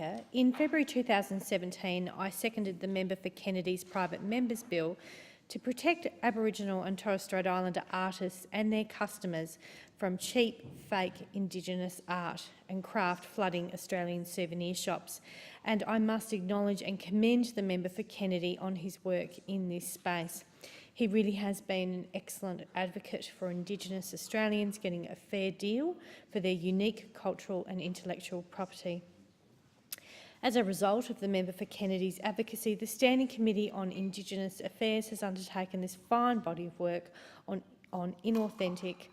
Speaker. In February 2017, I seconded the member for Kennedy's Private Members Bill to protect Aboriginal and Torres Strait Islander artists and their customers from cheap, fake Indigenous art and craft flooding Australian souvenir shops. And I must acknowledge and commend the member for Kennedy on his work in this space. He really has been an excellent advocate for Indigenous Australians getting a fair deal for their unique cultural and intellectual property. As a result of the member for Kennedy's advocacy, the Standing Committee on Indigenous Affairs has undertaken this fine body of work on inauthentic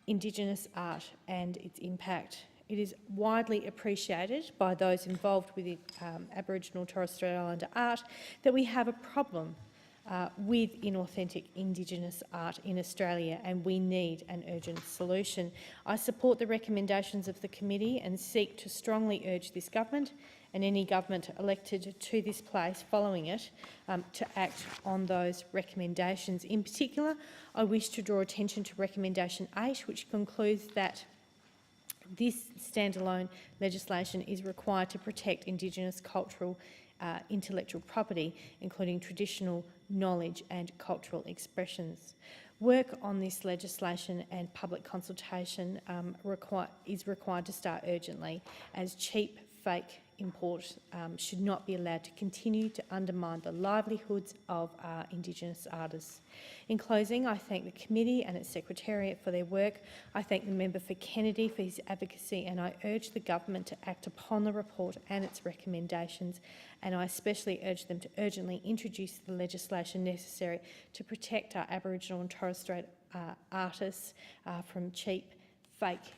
Indigenous art and its impact. It is widely appreciated by those involved with Aboriginal Torres Strait Islander art that we have a problem with inauthentic Indigenous art in Australia, and we need an urgent solution. I support the recommendations of the committee and seek to strongly urge this government and any government elected to this place following it to act on those recommendations. In particular, I wish to draw attention to Recommendation 8, which concludes that this standalone legislation is required to protect Indigenous cultural intellectual property, including traditional knowledge and cultural expressions. Work on this legislation and public consultation is required to start urgently, as cheap, fake import should not be allowed to continue to undermine the livelihoods of our Indigenous artists. In closing, I thank the committee and its secretariat for their work. I thank the member for Kennedy for his advocacy, and I urge the government to act upon the report and its recommendations, and I especially urge them to urgently introduce the legislation necessary to protect our Aboriginal and Torres Strait artists from cheap, fake